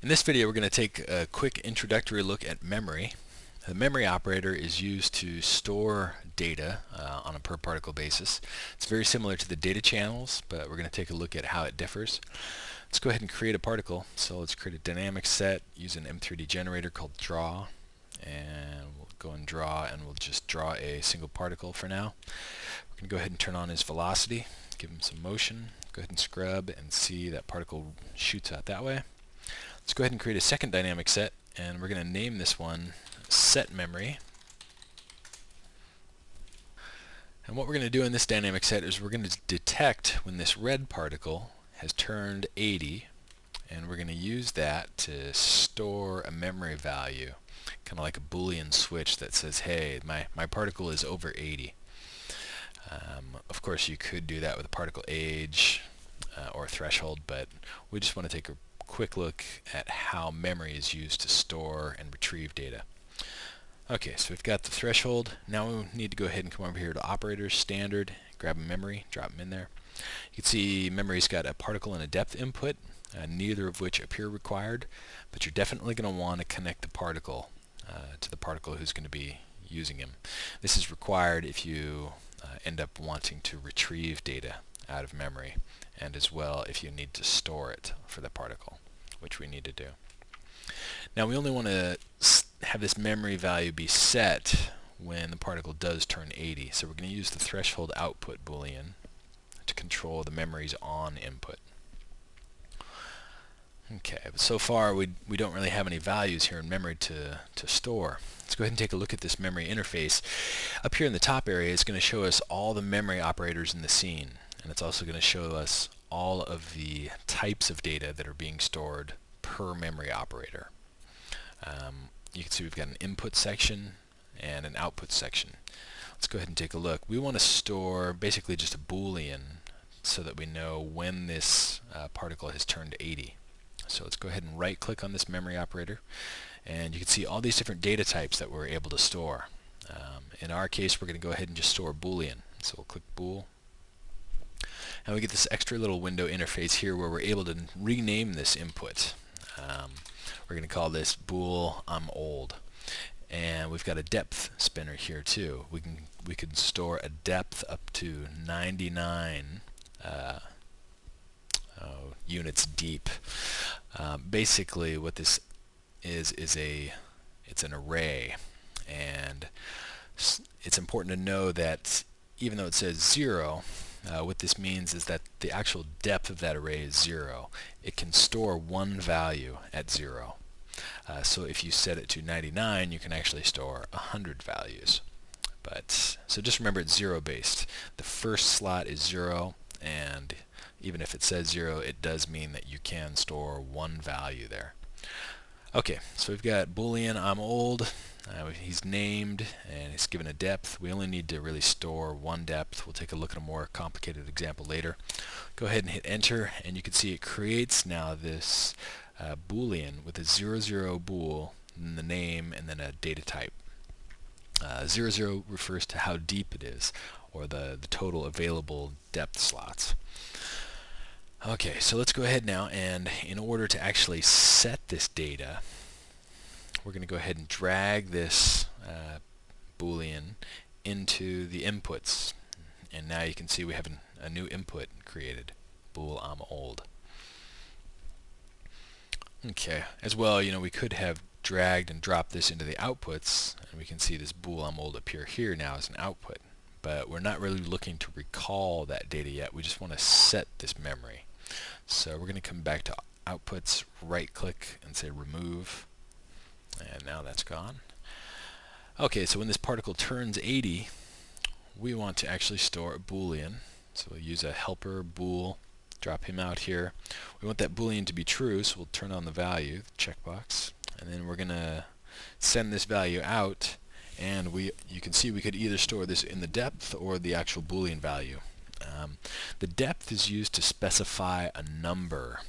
In this video, we're going to take a quick introductory look at memory. The memory operator is used to store data on a per particle basis. It's very similar to the data channels, but we're going to take a look at how it differs. Let's go ahead and create a particle. So let's create a dynamic set using an M3D generator called draw. And we'll go and draw, and we'll just draw a single particle for now. We're going to go ahead and turn on his velocity, give him some motion, go ahead and scrub and see that particle shoots out that way. Let's go ahead and create a second dynamic set, and we're going to name this one set memory. And what we're going to do in this dynamic set is we're going to detect when this red particle has turned 80, and we're going to use that to store a memory value, kind of like a Boolean switch that says, hey, my particle is over 80. Of course, you could do that with a particle age or a threshold, but we just want to take a quick look at how memory is used to store and retrieve data. Okay, so we've got the threshold. Now we need to go ahead and come over here to operators, standard, grab a memory, drop them in there. You can see memory's got a particle and a depth input, neither of which appear required, but you're definitely going to want to connect the particle to the particle who's going to be using him. This is required if you end up wanting to retrieve data out of memory, and as well if you need to store it for the particle, which we need to do. Now we only want to have this memory value be set when the particle does turn 80, so we're going to use the threshold output Boolean to control the memory's on input. Okay, but so far we don't really have any values here in memory to store. Let's go ahead and take a look at this memory interface. Up here in the top area, it's going to show us all the memory operators in the scene, and it's also going to show us all of the types of data that are being stored per memory operator. You can see we've got an input section and an output section. Let's go ahead and take a look. We want to store basically just a Boolean so that we know when this particle has turned 80. So let's go ahead and right click on this memory operator, and you can see all these different data types that we're able to store. In our case, we're going to go ahead and just store Boolean. So we'll click Bool, and we get this extra little window interface here where we're able to rename this input. We're going to call this Bool I'm old, and we've got a depth spinner here too. We can store a depth up to 99 units deep. Basically, what this is it's an array, and it's important to know that even though it says 0, what this means is that the actual depth of that array is 0. It can store one value at 0. So if you set it to 99, you can actually store 100 values. So just remember it's 0 based. The first slot is 0, and even if it says 0, it does mean that you can store one value there. Okay, so we've got Boolean I'm old. He's named and he's given a depth. We only need to really store one depth. We'll take a look at a more complicated example later. Go ahead and hit enter, and you can see it creates now this Boolean with a 00 bool in the name and then a data type. 00 refers to how deep it is, or the total available depth slots. Okay, so let's go ahead now, and in order to actually set this data, we're going to go ahead and drag this Boolean into the inputs, and now you can see we have a new input created, Bool I'm old. Okay, as well, we could have dragged and dropped this into the outputs, and we can see this Bool I'm old appear here now as an output, but we're not really looking to recall that data yet. We just want to set this memory. So we're going to come back to outputs, right click and say remove, and now that's gone. Okay, so when this particle turns 80, we want to actually store a Boolean. So we'll use a helper bool, drop him out here. We want that Boolean to be true, so we'll turn on the value, the checkbox, and then we're going to send this value out, and you can see we could either store this in the depth or the actual Boolean value. The depth is used to specify a number,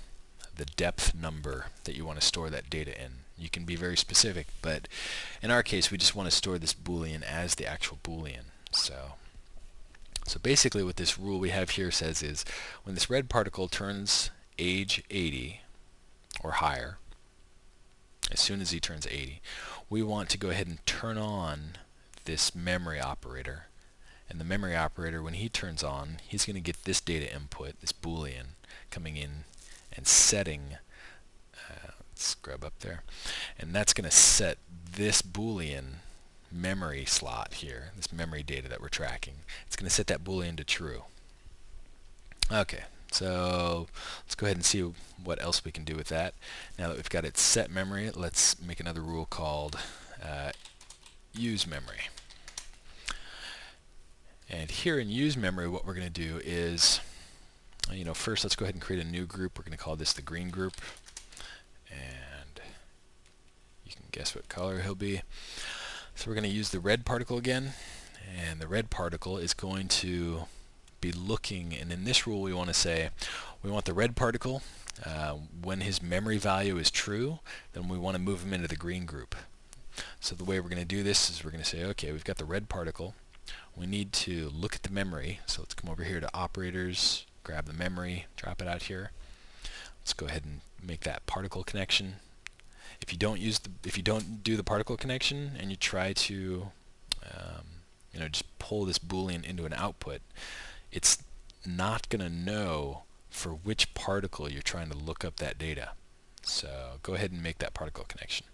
the depth number that you want to store that data in. You can be very specific, but in our case we just want to store this Boolean as the actual Boolean. So basically what this rule we have here says is when this red particle turns age 80 or higher, as soon as he turns 80, we want to go ahead and turn on this memory operator. And the memory operator, when he turns on, he's going to get this data input, this Boolean, coming in and setting, let's scrub up there, and that's going to set this Boolean memory slot here, this memory data that we're tracking. It's going to set that Boolean to true. Okay, so let's go ahead and see what else we can do with that. Now that we've got it set memory, let's make another rule called use memory. And here in use memory, what we're going to do is, first let's go ahead and create a new group. We're going to call this the green group. And you can guess what color he'll be. So we're going to use the red particle again. And the red particle is going to be looking, and in this rule we want to say, we want the red particle, when his memory value is true, then we want to move him into the green group. So the way we're going to do this is we're going to say, okay, we've got the red particle. We need to look at the memory, so let's come over here to operators, grab the memory, drop it out here. Let's go ahead and make that particle connection. If you don't do the particle connection and you try to just pull this Boolean into an output, it's not going to know for which particle you're trying to look up that data. So go ahead and make that particle connection.